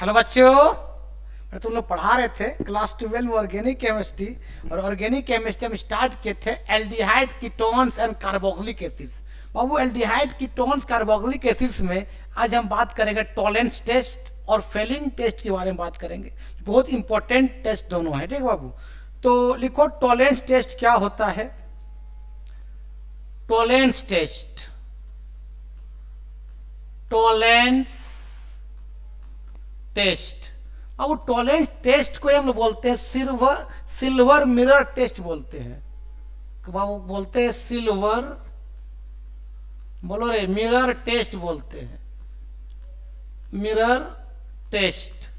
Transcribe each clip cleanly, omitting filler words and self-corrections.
Hello बच्चों, तुम लोग पढ़ा रहे थे क्लास 12 ऑर्गेनिक केमिस्ट्री। और ऑर्गेनिक केमिस्ट्री में स्टार्ट किए थे aldehyde ketones and carboxylic acids. Babu aldehyde ketones carboxylic acids में आज हम बात करेंगे टॉलेंस टेस्ट और फेलिंग टेस्ट के बारे में बात करेंगे। बहुत इंपॉर्टेंट टेस्ट दोनों है, ठीक है बाबू। तो लिखो टॉलेंस टेस्ट क्या होता है। Tollens test, Tollens test. अब टॉलेंस टेस्ट को हम लोग बोलते हैं सिल्वर मिरर टेस्ट बोलते हैं। तो बाबू बोलते हैं सिल्वर, बोलो रे, मिरर टेस्ट बोलते हैं। Mirror test,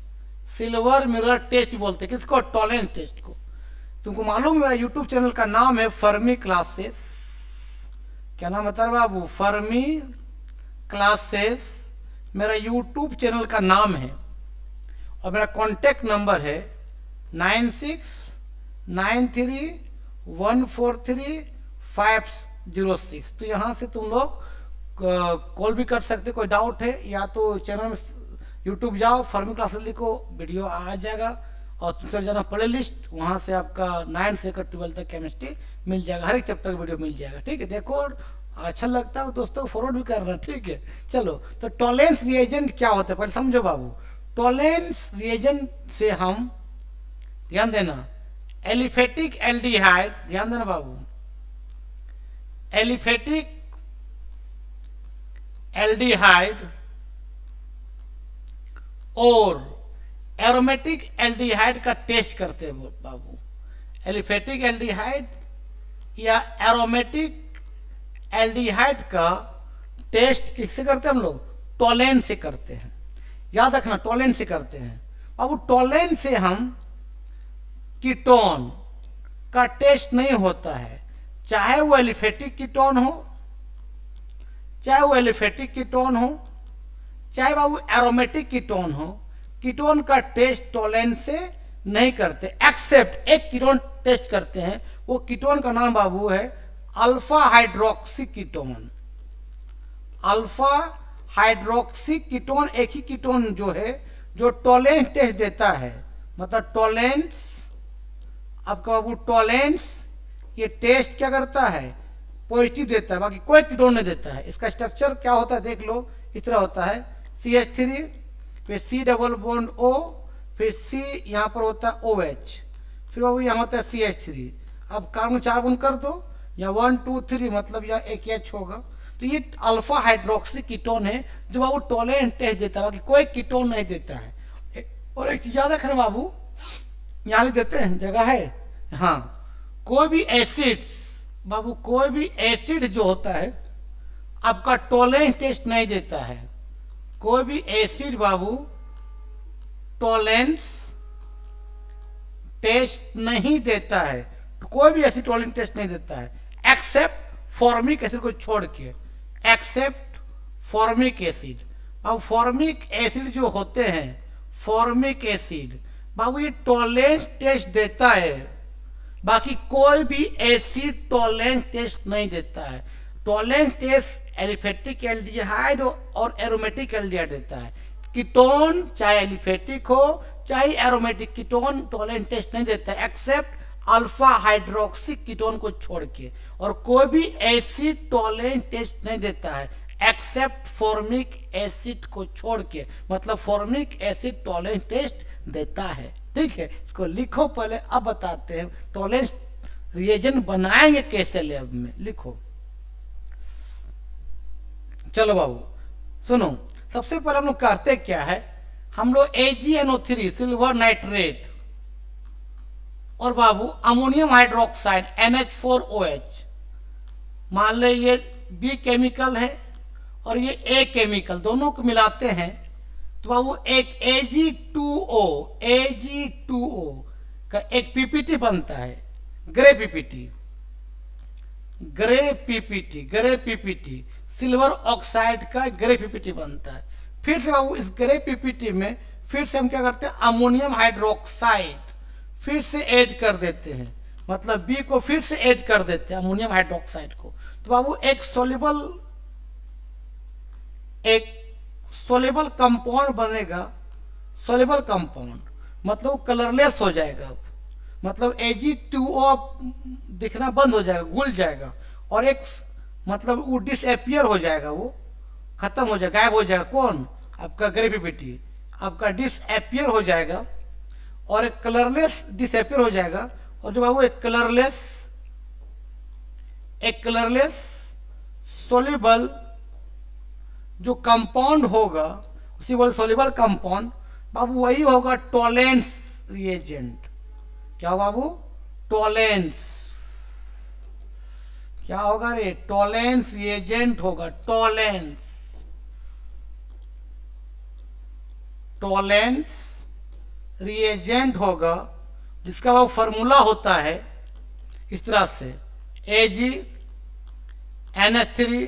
silver mirror test बोलते हैं किसको? टॉलेंस टेस्ट को। तुमको मालूम है मेरा यूट्यूब चैनल का नाम है फर्मी क्लासेस। क्या नाम बता रहे बाबू? फर्मी क्लासेस मेरा यूट्यूब चैनल का नाम है। और मेरा कांटेक्ट नंबर है 9693143506। तो यहाँ से तुम लोग कॉल भी कर सकते। कोई डाउट है या तो चैनल में यूट्यूब जाओ, फर्मी क्लासेस लिखो, वीडियो आ जाएगा। और तुम चल जाना प्ले लिस्ट, वहाँ से आपका 9 से 12 तक केमिस्ट्री मिल जाएगा। हर एक चैप्टर का वीडियो मिल जाएगा, ठीक है। देखो अच्छा लगता है दोस्तों, फॉरवर्ड भी करना, ठीक है। चलो, तो टॉलेंस रिएजेंट क्या होता है पहले समझो बाबू। टॉलेंस रिएजेंट से हम, ध्यान देना, एलिफेटिक एल्डिहाइड, ध्यान देना बाबू, एलिफेटिक एल्डिहाइड और एरोमेटिक एल्डिहाइड का टेस्ट करते हैं बाबू। एलिफेटिक एल्डिहाइड या एरोमेटिक एल्डिहाइड का टेस्ट किससे करते हैं हम लोग? टॉलेंस से करते हैं। याद रखना, टॉलेंस से करते हैं बाबू। टॉलेंस से हम कीटोन का टेस्ट नहीं होता है, चाहे वो एलिफेटिक कीटोन हो, चाहे वो एलिफेटिक कीटोन हो, चाहे बाबू एरोमेटिक कीटोन हो। कीटोन का टेस्ट टॉलेंस से नहीं करते, एक्सेप्ट एक कीटोन टेस्ट करते हैं। वो कीटोन का नाम बाबू है alpha hydroxy ketone. Alpha hydroxy ketone एक ही कीटोन जो है जो टॉलेंस टेस्ट देता है। मतलब टॉलेंस, आपका बाबू टॉलेंस ये टेस्ट क्या करता है? पॉजिटिव देता है, बाकी कोई कीटोन नहीं देता है। इसका स्ट्रक्चर क्या होता है देख लो, इस तरह होता है CH3, फिर C डबल बॉन्ड O, फिर C यहाँ पर होता है OH, फिर बाबू यहाँ होता है CH3। अब कार्बन 4 बॉन्ड कर दो, या 1 2 3, मतलब यहाँ एक H होगा। तो ये अल्फा हाइड्रोक्सी कीटोन है जो बाबू टॉलेंस टेस्ट देता है, बाकी कोई कीटोन नहीं देता है। और एक चीज याद रखना बाबू, यहाँ भी देते हैं, जगह है, हाँ। कोई भी एसिड्स बाबू, कोई भी एसिड जो होता है आपका टॉलेंस टेस्ट नहीं देता है। कोई भी एसिड बाबू टॉलेंस टेस्ट नहीं देता है। तो कोई भी एसिड टॉलेंस टेस्ट नहीं देता है एक्सेप्ट फॉर्मिक एसिड को छोड़ के, एक्सेप्ट फॉर्मिक एसिड। अब फॉर्मिक एसिड जो होते हैं, फॉर्मिक एसिड बाबू ये टॉलेंस टेस्ट देता है, बाकी कोई भी एसिड टॉलेंस टेस्ट नहीं देता है। टॉलेंस टेस्ट एलिफेटिक एल्डिहाइड और एरोमेटिक एल्डिहाइड देता है। कीटोन चाहे एलिफेटिक हो चाहे एरोमेटिक, कीटोन टॉलेंस टेस्ट नहीं देता है एक्सेप्ट अल्फा हाइड्रोक्सी कीटोन को छोड़ के। और कोई भी एसिड टॉलेंस टेस्ट नहीं देता है एक्सेप्ट फॉर्मिक एसिड को छोड़ के। मतलब फॉर्मिक एसिड टॉलेंस टेस्ट देता है, ठीक है। इसको लिखो पहले, अब बताते हैं टॉलेंस रिएजेंट बनाएंगे कैसे लैब में, लिखो। चलो बाबू सुनो, सबसे पहले हम लोग करते क्या है, हम लोग AgNO3 सिल्वर नाइट्रेट और बाबू अमोनियम हाइड्रोक्साइड NH4OH, मान ले ये B केमिकल है और ये A केमिकल, दोनों को मिलाते हैं तो बाबू एक Ag2O का एक PPT बनता है, ग्रे PPT सिल्वर ऑक्साइड का ग्रे PPT बनता है। फिर से बाबू इस ग्रे PPT में फिर से हम क्या करते हैं, अमोनियम हाइड्रोक्साइड फिर से ऐड कर देते हैं। मतलब B को फिर से ऐड कर देते हैं अमोनियम हाइड्रोक्साइड को। तो बाबू एक सोलेबल कंपाउंड बनेगा, सोल्यूबल कंपाउंड, मतलब कलरलेस हो जाएगा। अब मतलब Ag2O दिखना बंद हो जाएगा, घुल जाएगा, और एक मतलब वो डिसअपियर हो जाएगा, वो खत्म हो जाएगा, गायब हो जाएगा। कौन? आपका ग्रेविटी आपका डिसअपियर हो जाएगा, और एक कलरलेस डिसअपियर हो जाएगा। और जो बाबू एक कलरलेस सोल्यूबल जो कंपाउंड होगा, उसी बोल सोल्यूबल कंपाउंड बाबू, वही होगा टॉलेंस रिएजेंट। क्या बाबू? टॉलेंस। क्या होगा रे? टॉलेंस रिएजेंट होगा। टॉलेंस रिएजेंट होगा, जिसका वो फॉर्मूला होता है इस तरह से, AgNH3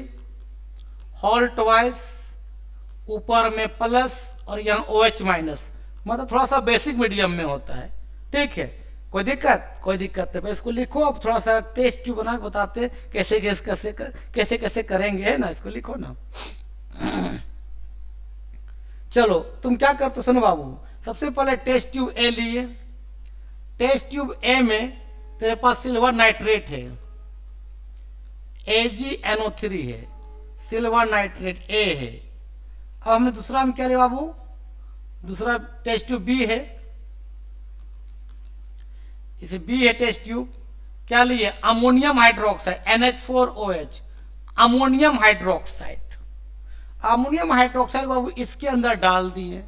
होल ट्वाइस, ऊपर में प्लस और यहाँ OH माइनस, मतलब थोड़ा सा बेसिक मीडियम में होता है। ठीक है, कोई दिक्कत नहीं। पर इसको लिखो, अब थोड़ा सा टेस्ट ट्यूब बना के बताते कैसे करेंगे, है ना। इसको लिखो ना। चलो तुम क्या करते सुनो बाबू, सबसे पहले टेस्ट ट्यूब ए लिए। टेस्ट ट्यूब ए में तेरे पास सिल्वर नाइट्रेट है, AgNO3 है, सिल्वर नाइट्रेट ए है। अब हमने दूसरा में क्या लिया बाबू? दूसरा टेस्ट ट्यूब बी है, इसे बी है टेस्ट ट्यूब। क्या लिए? Ammonium hydroxide, NH4OH, ammonium hydroxide. Ammonium hydroxide बाबू इसके अंदर डाल दिए,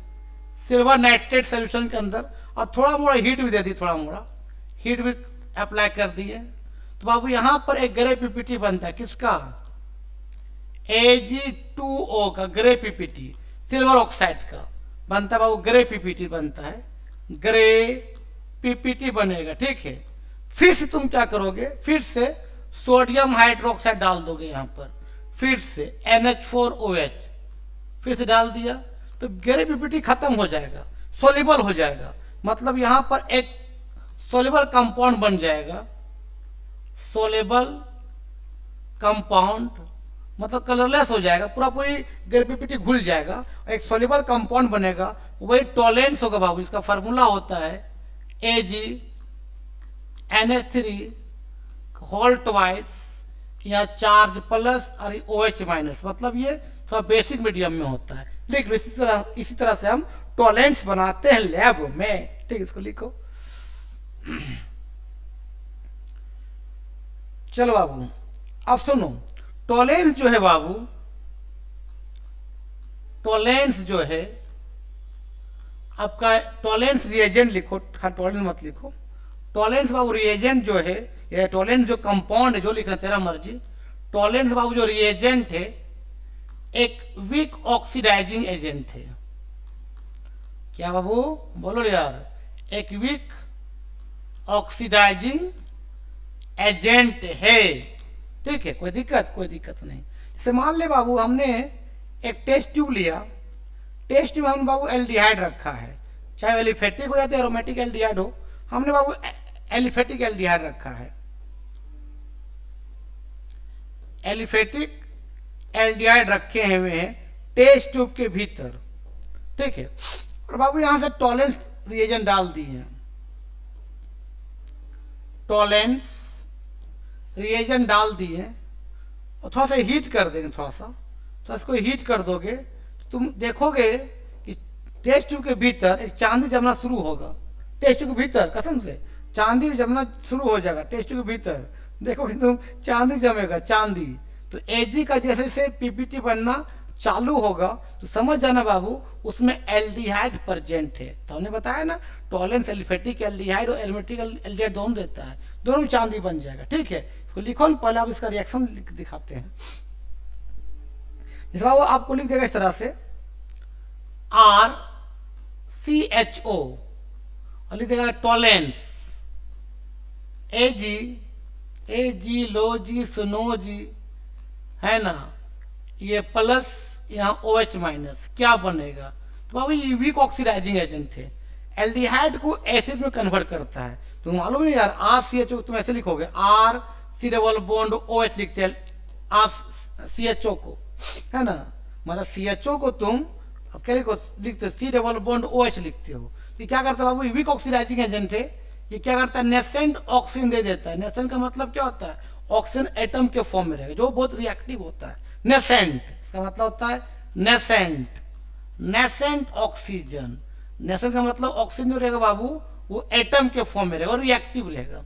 सिल्वर नाइट्रेट सोल्यूशन के अंदर, और थोड़ा मोड़ा हीट भी दे दी, थोड़ा मोड़ा हीट भी अप्लाई कर दिए। तो बाबू यहां पर एक ग्रे पीपीटी बनता है, किसका? Ag2O का, ग्रे पीपीटी, सिल्वर ऑक्साइड का बनता है बाबू, ग्रे पीपीटी बनता है, ग्रे पीपीटी बनेगा। ठीक है, फिर से तुम क्या करोगे? फिर से सोडियम हाइड्रोक्साइड डाल दोगे यहां पर, फिर से NH4OH फिर से डाल दिया, तो ग्रे पीपीटी खत्म हो जाएगा, सोल्यूबल हो जाएगा। मतलब यहां पर एक सोल्यूबल कंपाउंड बन जाएगा, सोल्यूबल कंपाउंड, मतलब कलरलेस हो जाएगा, पूरी ग्रे पीपीटी घुल जाएगा, एक सोल्यूबल कंपाउंड बनेगा, वही टॉलेंस होगा बाबू। इसका फार्मूला होता है AgNH3 होल ट्वाइस, या चार्ज प्लस और OH माइनस, मतलब ये थोड़ा बेसिक मीडियम में होता है। लिख लो, इसी तरह से हम टॉलेंस बनाते हैं लैब में। ठीक, इसको लिखो। चलो बाबू, अब सुनो, टॉलेंस जो है बाबू, टॉलेंस जो है आपका, टॉलेंस रिएजेंट लिखो, टॉलेंस मत लिखो। टॉलेंस बाबू रिएजेंट जो है, या टॉलेंस जो कंपाउंड है, जो लिखना तेरा मर्जी। टॉलेंस बाबू जो रिएजेंट है, एक वीक ऑक्सीडाइजिंग एजेंट है। क्या बाबू? बोलो यार। एक वीक ऑक्सीडाइजिंग एजेंट है। ठीक है, कोई दिक्कत नहीं। जैसे मान ले बाबू, हमने एक टेस्ट ट्यूब लिया, टेस्ट ट्यूब हमने बाबू एल्डिहाइड रखा है, चाहे एलिफेटिक हो या तो एरोमेटिक एल्डिहाइड हो, हमने बाबू एलिफेटिक एल्डिहाइड रखा है, एलिफेटिक एल्डिहाइड रखे हुए हैं टेस्ट ट्यूब के भीतर। ठीक है, और बाबू यहां से टॉलेंस रिएजेंट डाल दिए हैं, टॉलेंस रिएजेंट डाल दिए, और थोड़ा सा हीट कर देंगे, थोड़ा सा तो इसको हीट कर दोगे, तो तुम देखोगे कि टेस्ट ट्यूब के भीतर एक चांदी जमना शुरू होगा। टेस्ट ट्यूब के भीतर कसम से चांदी जमना शुरू हो जाएगा टेस्ट ट्यूब के भीतर, देखोगे तुम चांदी जमेगा, चांदी। तो Ag का जैसे से पीपीटी बनना चालू होगा तो समझ जाना बाबू उसमें एल्डिहाइड प्रेजेंट है। तो हमने बताया ना, टॉलेंस एलिफेटिक एल्डिहाइड और एरोमेटिक एल्डिहाइड दोनों देता है, दोनों में चांदी बन जाएगा। ठीक है, इसको लिखो ना, पहले आप इसका रिएक्शन दिखाते हैं। इस बाबू आपको लिख देगा इस तरह से, RCHO और लिख देगा टॉलेंस, Ag लो जी, सुनो जी, है ना, ये प्लस यहाँ OH माइनस, क्या बनेगा? तो बाबू ये वीक ऑक्सीडाइजिंग एजेंट है, एल्डिहाइड को एसिड में कन्वर्ट करता है। तो मालूम नहीं यार, RCHO तुम ऐसे लिखोगे, RC डबल बॉन्ड OH लिखते हैं RCHO को, है ना, मतलब CHO को तुम अब क्या लिखते हो, C double bond O H लिखते हो। तो क्या करता है बाबू, वीक ऑक्सीडाइजिंग एजेंट है, ये क्या करता है, नेसेंट ऑक्सीजन दे देता है। नेसेंट का मतलब क्या होता है, ऑक्सीजन एटम के फॉर्म में रहेगा, जो बहुत रिएक्टिव होता है। नेसेंट, इसका मतलब होता है नेसेंट, नेसेंट ऑक्सीजन। नेसेंट का मतलब ऑक्सीजन जो रहेगा बाबू वो एटम के फॉर्म में रहेगा और रिएक्टिव रहेगा।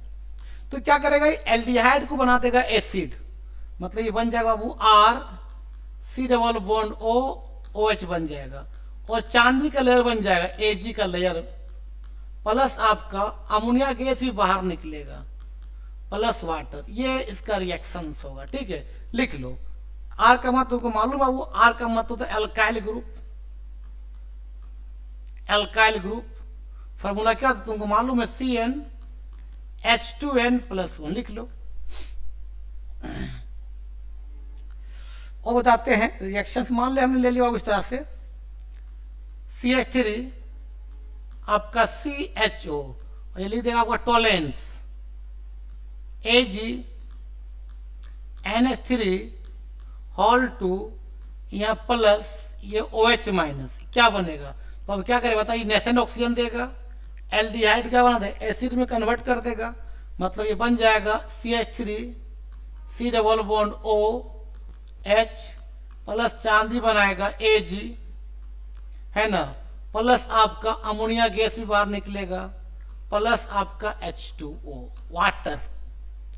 तो क्या करेगा, एल्डिहाइड को बना देगा एसिड, मतलब ये बन जाएगा बाबू R C double bond O O H बन जाएगा, और चांदी का लेयर बन जाएगा एजी का लेयर, प्लस आपका अमोनिया गैस भी बाहर निकलेगा, प्लस वाटर। ये इसका रिएक्शन होगा, ठीक है, लिख लो। आर का मतलब तुमको मालूम है, वो आर का मतलब होता है alkyl group, alkyl group. Formula क्या था तुमको मालूम है, CnH2n+1, लिख लो। और बताते हैं रिएक्शन, मान ले हमने ले लिया इस तरह से, CH3 आपका CHO, और ये लिख देगा आपका टोलेंस AgNH3 यहाँ प्लस ये OH-, क्या बनेगा, तो अब क्या करेगा बताइए, नेसेंट ऑक्सीजन देगा, एल्डिहाइड क्या बना देगा, एसिड में कन्वर्ट कर देगा, मतलब ये बन जाएगा CH3 C double bond OH plus चांदी बनाएगा Ag, है ना, प्लस आपका अमोनिया गैस भी बाहर निकलेगा, प्लस आपका H2O वाटर।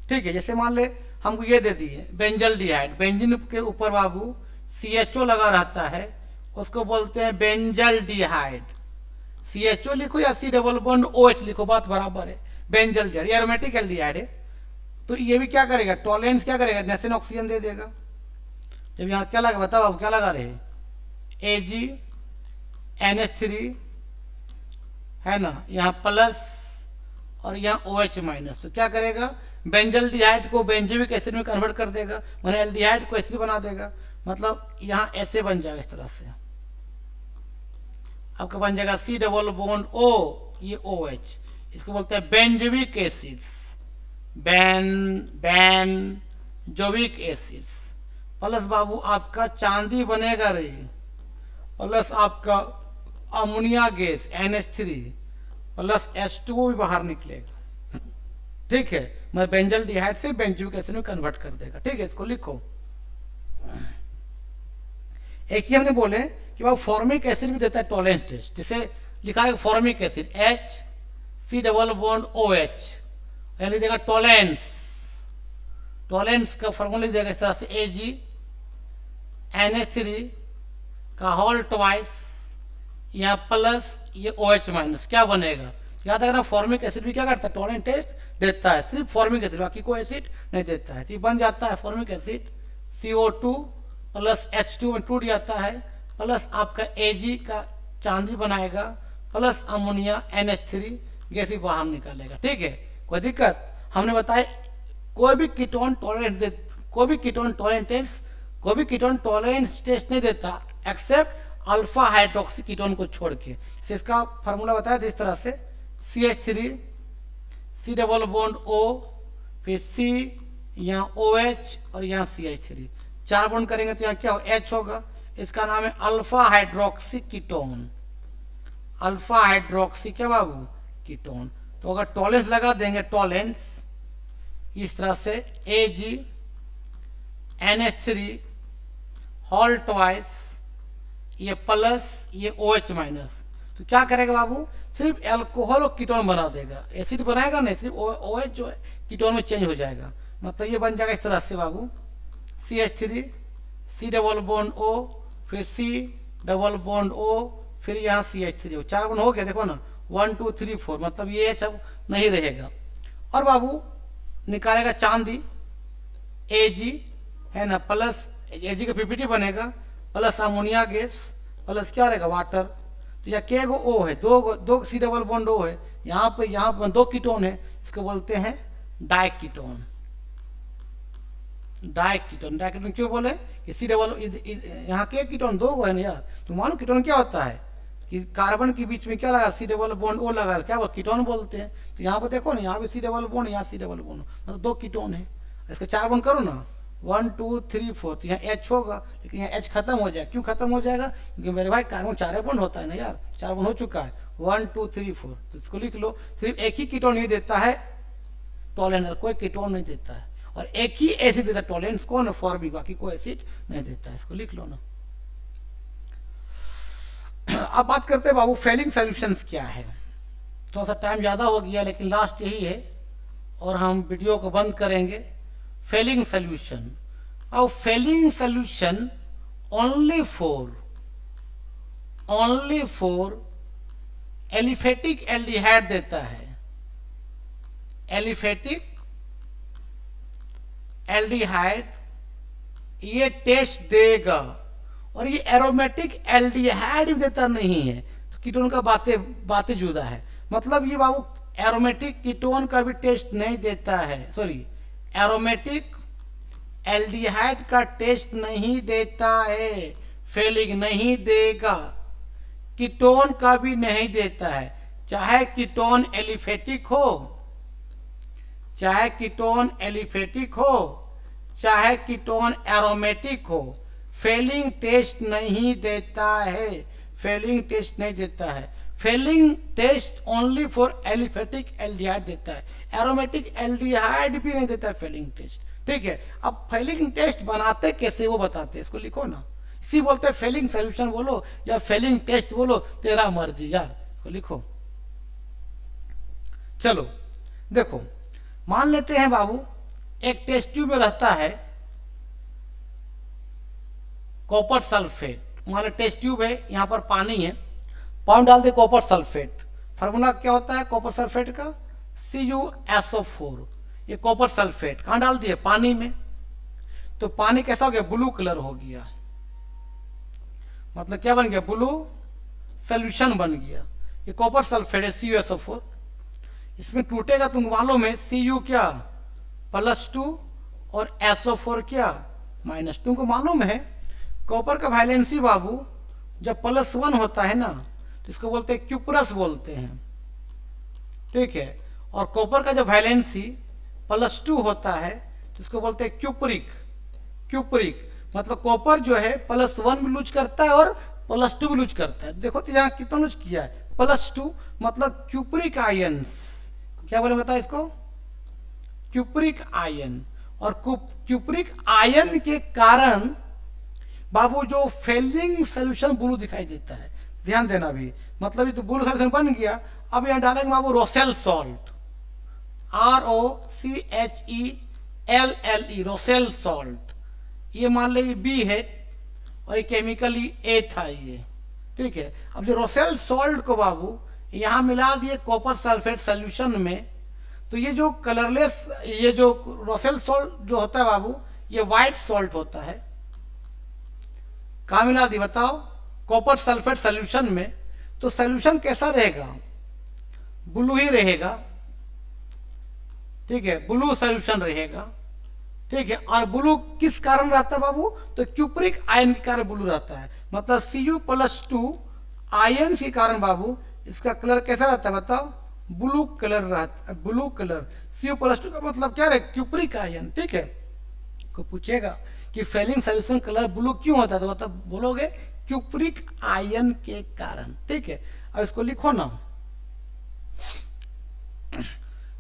ठीक है, जैसे मान ले हमको ये दे दिए बेंजल डिहाइड, बेंजीन के ऊपर बाबू CHO लगा रहता है, उसको बोलते हैं बेंजल डिहाइड। CHO लिखो या सी डबल बॉन्ड OH लिखो, बात बराबर है। बेंजल डिहाइड एरोमेटिक एल्डिहाइड है, तो ये भी क्या करेगा, टॉलेंस क्या करेगा, नेसेंट ऑक्सीजन दे देगा। जब यहाँ क्या लगा बताओ, अब क्या लगा रहे, AgNH3 है ना, यहाँ प्लस और यहाँ OH-, तो क्या करेगा, बेंजल डिहाइड को बेंजोइक एसिड में कन्वर्ट कर देगा, मैंने एल्डिहाइड को एसिड बना देगा, मतलब यहाँ ऐसे बन जाएगा इस तरह से, आपका बन जाएगा सी डबल बॉन्ड O, ये OH, इसको बोलते हैं benzoic acids, benzoic acids, plus बाबू आपका चांदी बनेगा रे, प्लस आपका ammonia gas NH3 plus H2O भी बाहर निकलेगा। ठीक है, मैं बेंजल डिहाइड से बेंजोइक एसिड में कन्वर्ट कर देगा। ठीक है, इसको लिखो। एक चीज हमने बोले कि बाबू फॉर्मिक एसिड भी देता है टॉलेंस टेस्ट, जिसे लिखा है formic acid HC double bond OH, यानी देगा टॉलेंस, टॉलेंस का फॉर्मूला देगा इस तरह से AgNH3 का होल ट्वाइस यहाँ प्लस ये OH-, क्या बनेगा, याद रखना फॉर्मिक एसिड भी क्या करता है, टॉलेंस टेस्ट देता है, सिर्फ फॉर्मिक एसिड, बाकी कोई एसिड नहीं देता है। तो बन जाता है formic acid CO2 plus H2 में टूट जाता है, प्लस आपका Ag का चांदी बनाएगा, प्लस अमोनिया NH3 गैस ही बाहर निकालेगा। ठीक है, कोई दिक्कत, हमने बताया कोई भी कीटोन टॉलरेंस, कोई भी कीटोन टॉलरेंस टेस्ट नहीं देता एक्सेप्ट अल्फा हाइड्रोक्सी कीटोन को छोड़ के। इसका फार्मूला बताया था इस तरह से, CH3 C double bond O, फिर C, यहाँ OH और यहाँ CH3, 4 बॉन्ड करेंगे तो यहाँ क्या होगा, H होगा, इसका नाम है alpha hydroxy ketone, alpha hydroxy क्या बाबू कीटोन। तो अगर टॉलेंस लगा देंगे, टॉलेंस इस तरह से AgNH3 होल ट्वाइस ये प्लस ये OH-, तो क्या करेगा बाबू, सिर्फ एल्कोहल और कीटोन बना देगा, एसिड बनाएगा नहीं, सिर्फ OH जो है कीटोन में चेंज हो जाएगा, मतलब ये बन जाएगा इस तरह से बाबू CH3 C double bond O, फिर C डबल बॉन्ड O, फिर यहाँ CH3, 4 बॉन्ड हो गया, देखो ना 1 2 3 4, मतलब ये H अब नहीं रहेगा। और बाबू निकालेगा चांदी Ag, है ना, प्लस Ag का PPT बनेगा, प्लस अमोनिया गैस, प्लस क्या रहेगा वाटर। तो यह के गो O है, दो सी डबल बॉन्ड O है, यहाँ पे 2 कीटोन है, इसको बोलते हैं डाइकीटोन। डाइकीटोन, डाइकीटोन क्यों बोले कि सी डबल, यहाँ के कीटोन 2 है ना यार, तो मालूम कीटोन क्या होता है कि कार्बन के बीच में क्या लगा, सी डबल बॉन्ड O लगा, क्या वो कीटोन बोलते हैं। तो यहाँ पे देखो ना, यहाँ पे सी डबल बॉन्ड, यहाँ सी डबल बॉन्ड, मतलब 2 कीटोन है, इसका 4 बॉन्ड करो ना, 1 2 3 4, तो यहाँ H होगा, लेकिन यहाँ H खत्म हो जाएगा। क्यों खत्म हो जाएगा? क्योंकि मेरे भाई कार्बन 4 बॉन्ड होता है ना यार, 4 बॉन्ड हो चुका है। 1 2 3 4, तो इसको लिख लो। सिर्फ एक ही कीटोन ही देता है टॉलेनर, कोई कीटोन नहीं देता है, और एक ही एसिड देता है टॉलेंस कौन? फॉर्मिक, बाकी कोई एसिड नहीं देता है। इसको लिख लो ना। अब बात करते हैं बाबू फेलिंग सॉल्यूशंस क्या है। थोड़ा सा टाइम ज़्यादा हो गया, लेकिन लास्ट यही है और हम वीडियो को बंद करेंगे। Fehling solution. अब Fehling solution only for aliphatic aldehyde देता है। एलिफेटिक एल्डिहाइड ये टेस्ट देगा, और ये एरोमेटिक एल्डिहाइड भी देता नहीं है। तो कीटोन का बातें जुदा है। मतलब ये बाबू एरोमेटिक कीटोन का भी टेस्ट नहीं देता है, सॉरी एरोमेटिक एल्डिहाइड का टेस्ट नहीं देता है, फेलिंग नहीं देगा। कीटोन का भी नहीं देता है, चाहे कीटोन एलिफेटिक हो, चाहे कीटोन एलिफेटिक हो, चाहे कीटोन एरोमेटिक हो, फेलिंग टेस्ट नहीं देता है। फेलिंग टेस्ट नहीं देता है। Fehling test only for aliphatic aldehyde देता है, एरोमेटिक एल्डिहाइड भी नहीं देता है फेलिंग टेस्ट। ठीक है, अब फेलिंग टेस्ट बनाते कैसे वो बताते हैं, इसको लिखो ना। इसी बोलते हैं फेलिंग सॉल्यूशन बोलो या फेलिंग टेस्ट बोलो, तेरा मर्जी यार, इसको लिखो। चलो देखो, मान लेते हैं बाबू एक टेस्ट ट्यूब में रहता है कॉपर सल्फेट। मान लो टेस्ट ट्यूब है, यहां पर पानी है, पानी डाल दे कॉपर सल्फेट। फार्मूला क्या होता है कॉपर सल्फेट का? CuSO4। ये कॉपर सल्फेट कहां डाल दिए? पानी में। तो पानी कैसा हो गया? ब्लू कलर हो गया। मतलब क्या बन गया? ब्लू सोल्यूशन बन गया। ये कॉपर सल्फेट है CuSO4। इसमें टूटेगा तुम मालूम है, Cu क्या +2 और SO4 क्या -2। तुमको मालूम है कॉपर का वैलेंसी बाबू जब +1 होता है ना, तो इसको बोलते हैं क्यूपरस बोलते हैं। ठीक है, और कॉपर का जब वैलेंसी +2 होता है तो इसको बोलते हैं क्यूपरिक। क्यूपरिक मतलब कॉपर जो है +1 भी लूज करता है और +2 भी लूज करता है। देखो तो यहाँ कितना लूज किया है? +2 मतलब क्यूपरिक आयंस। क्या बोले बता इसको? Cupric ion. और क्यूपरिक आयन के कारण बाबू जो फेलिंग सोल्यूशन ब्लू दिखाई देता है। ध्यान देना भी, मतलब ये तो ब्लू सोल्यूशन बन गया। अब यहाँ डालेंगे बाबू Rochelle salt, ROCHELLE, Rochelle salt. ये मान लीजिए B है और ये केमिकली A था ये। ठीक है, अब जो रोसेल सॉल्ट को बाबू यहाँ मिला दिए कॉपर सल्फेट सोल्यूशन में, तो ये जो कलरलेस, ये जो रोसेल सॉल्ट जो होता है बाबू, ये व्हाइट सॉल्ट होता है। कहाँ मिला दी बताओ? कॉपर सल्फेट सोल्यूशन में। तो सोल्यूशन कैसा रहेगा? ब्लू ही रहेगा। ठीक है, ब्लू सोल्यूशन रहेगा। ठीक है, और ब्लू किस कारण रहता है बाबू? तो क्यूपरिक आयन के कारण ब्लू रहता है। मतलब Cu+2 आयन के कारण बाबू इसका कलर कैसा रहता है बताओ? ब्लू कलर रहता है। Blue colour. Cu+2 का मतलब क्या है? Cupric ion. ठीक है, को पूछेगा कि फेलिंग सॉल्यूशन कलर ब्लू क्यों होता है, तो मतलब बोलोगे क्यूपरिक आयन के कारण। ठीक है, अब इसको लिखो ना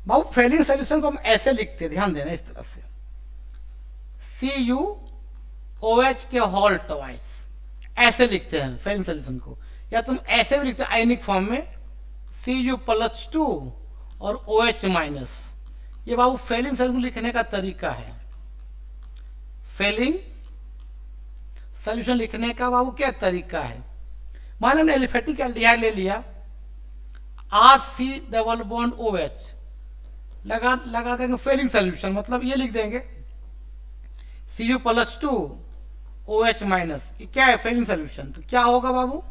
बाबू। फेलिंग सॉल्यूशन को हम ऐसे लिखते हैं, ध्यान देना इस तरह से, CuOH के होल ट्वाइस, ऐसे लिखते हैं फेलिंग सॉल्यूशन को। या तुम ऐसे भी लिखते हैं आयनिक फॉर्म में, Cu+2 और OH-। ये बाबू फेलिंग सॉल्यूशन लिखने का तरीका है। फेलिंग सॉल्यूशन लिखने का बाबू क्या तरीका है? मान लो एलिफेटिक एल्डिहाइड ले लिया, RC⋯OH लगा देंगे फेलिंग सॉल्यूशन। मतलब ये लिख देंगे Cu+2 OH-। ये क्या है? Fehling solution. तो क्या होगा बाबू?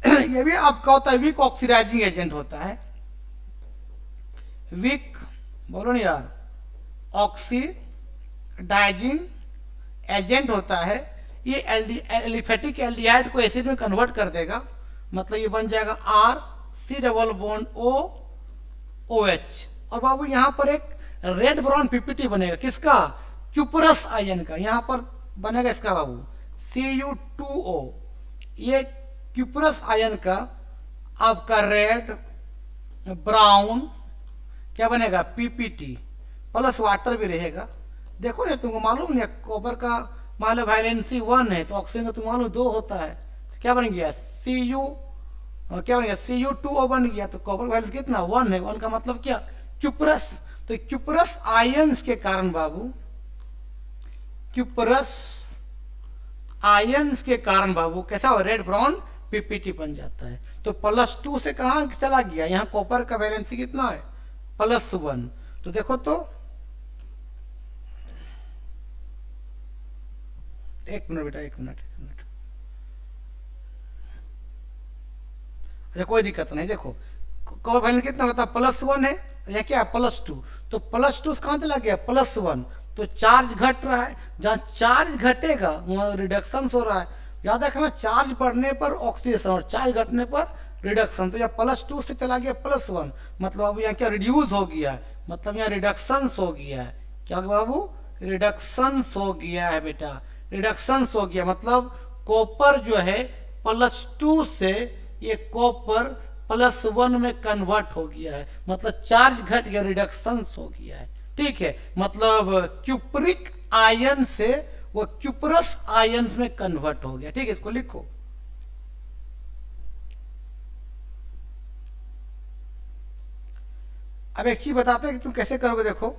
ये भी आपका होता है वीक ऑक्सीडाइजिंग एजेंट होता है। वीक बोलो ना यार, ऑक्सीडाइजिंग एजेंट होता है। ये एलिफेटिक एल्डिहाइड को एसिड में कन्वर्ट कर देगा। मतलब ये बन जाएगा RC⋯OH। और बाबू यहाँ पर एक रेड ब्राउन पीपीटी बनेगा। किसका? क्यूपरस आयन का, यहां पर बनेगा इसका बाबू Cu2O, ये क्यूपरस आयन का आपका रेड ब्राउन क्या बनेगा PPT प्लस वाटर भी रहेगा। देखो ना, तुमको मालूम नहीं कॉपर का मान लो वैलेंसी 1 है तो ऑक्सीजन का तुम मालूम 2 होता है, तो क्या बन गया क्या बन गया Cu2O बन गया। तो कॉपर वैलेंस कितना 1 है, 1 का मतलब क्या क्यूपरस। तो क्यूपरस आयंस के कारण बाबू, क्यूपरस आयंस के कारण बाबू कैसा हो, रेड ब्राउन PPT बन जाता है। तो +2 से कहां चला गया, यहां कॉपर का वैलेंसी कितना है +1। तो देखो तो एक मिनट बेटा, एक मिनट। अच्छा कोई दिक्कत नहीं, देखो कॉपर वैलेंस कितना होता है +1 है, यह क्या है +2, तो +2 कहां चला गया +1, तो चार्ज घट रहा है। जहां चार्ज घटेगा वहां रिडक्शन हो रहा है। याद रखना, चार्ज बढ़ने पर ऑक्सीडेशन और चार्ज घटने पर रिडक्शन। तो यह +2 से चला गया +1, मतलब अब यहाँ क्या रिड्यूस हो गया है, मतलब यहाँ रिडक्शन हो गया है। क्या बाबू, रिडक्शन हो गया है बेटा, रिडक्शन हो गया। मतलब कॉपर जो है +2 से ये कॉपर +1 में कन्वर्ट हो गया है, मतलब चार्ज घट गया, रिडक्शन हो गया है। ठीक है, मतलब क्यूपरिक आयन से वो क्यूपरस आयंस में कन्वर्ट हो गया। ठीक है, इसको लिखो। अब एक चीज बताते हैं कि तुम कैसे करोगे। देखो,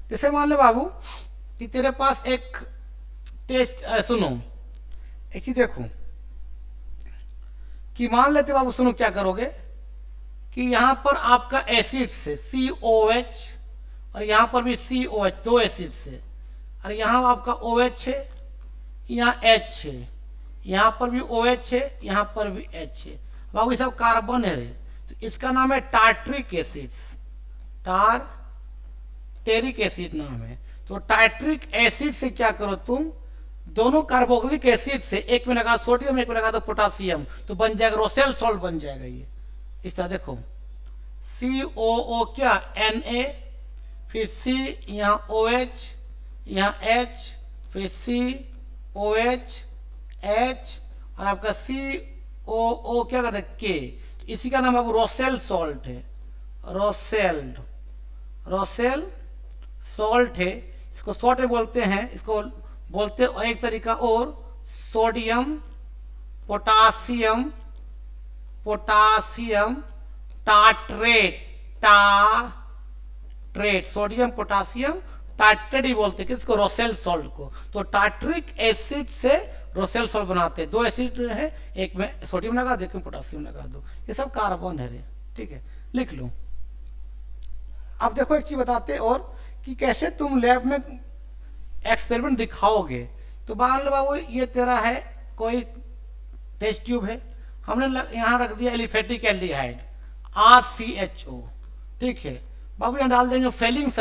जैसे मान लो बाबू कि तेरे पास एक टेस्ट, सुनो एक चीज देखो कि मान लेते बाबू, सुनो क्या करोगे कि यहां पर आपका एसिड से COH और यहां पर भी COH, 2 एसिड से, और यहां आपका OH है, यहाँ H है, यहां पर भी OH है, यहां पर भी H है। बाबू ये सब कार्बन है रे, तो इसका नाम है टार्ट्रिक एसिड, टार्टेरिक एसिड नाम है। तो टार्ट्रिक एसिड से क्या करो तुम, दोनों कार्बोक्सिलिक एसिड से एक में लगा सोडियम, एक में लगा दो पोटासियम, तो बन जाएगा रोसेल सॉल्ट बन जाएगा। ये इस तरह देखो, COO क्या Na, फिर C, यहाँ OH, यहाँ H, फिर COH, H, और आपका COO क्या कहते हैं K। इसी का नाम अब रोसेल सॉल्ट है, रोसेल सॉल्ट है। इसको सॉल्ट में बोलते हैं, इसको बोलते हैं एक तरीका और sodium potassium tartrate, sodium potassium tartrate ही बोलते हैं किसको, रोसेल सॉल्ट को। तो टार्ट्रिक एसिड से रोसेल सॉल्ट बनाते हैं। 2 एसिड है, एक में सोडियम लगा दो, एक में पोटासियम लगा दो, ये सब कार्बन है रे। ठीक है, लिख लो। अब देखो एक चीज बताते और कि कैसे तुम लैब में एक्सपेरिमेंट दिखाओगे। तो मान लो बाबू ये तेरा है कोई टेस्ट ट्यूब है, हमने यहाँ रख दिया एलिफेटिक एल्डिहाइड RCHO। ठीक है बाबू, यहाँ डाल देंगे फेलिंग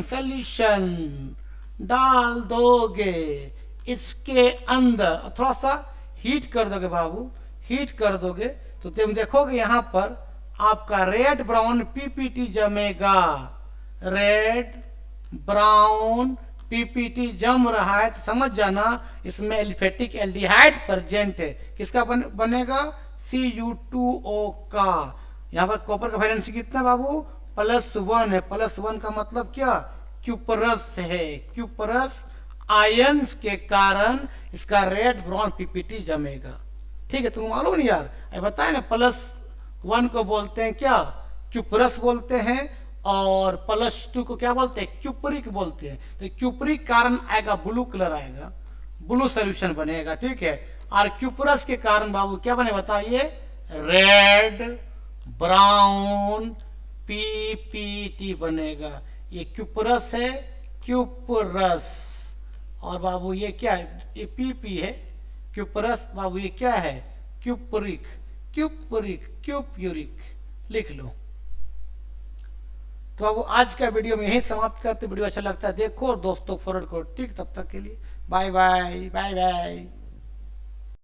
सोल्यूशन डाल दोगे इसके अंदर, थोड़ा सा हीट कर दोगे बाबू, हीट कर दोगे तो तुम देखोगे यहाँ पर आपका रेड ब्राउन PPT जमेगा, रेड ब्राउन PPT जम रहा है। तो समझ जाना इसमें एलिफेटिक एल्डिहाइड प्रेजेंट है। किसका बनेगा, Cu2O का। यहाँ पर कॉपर का वैलेंसी कितना बाबू +1 है, +1 का मतलब क्या क्यूपरस है, क्यूपरस आयंस के कारण इसका रेड ब्राउन PPT जमेगा। ठीक है, तुम मालूम नहीं यार, बताए ना +1 को बोलते हैं क्या क्यूपरस बोलते हैं, और +2 को क्या बोलते हैं क्यूपरिक बोलते हैं। तो क्यूपरिक कारण आएगा ब्लू कलर आएगा, ब्लू सोल्यूशन बनेगा। ठीक है, और क्यूपरस के कारण बाबू क्या बने बताइए, रेड ब्राउन PPT बनेगा। ये क्यूपरस है, क्यूपरस, और बाबू ये क्या है, ये PP है, क्यूपरस बाबू ये क्या है क्यूपरिक, क्यूप्यूरिक लिख लो। तो बाबू आज का वीडियो में यही समाप्त करते। वीडियो अच्छा लगता है देखो और दोस्तों फॉरवर्ड करो। ठीक, तब तक के लिए बाय बाय।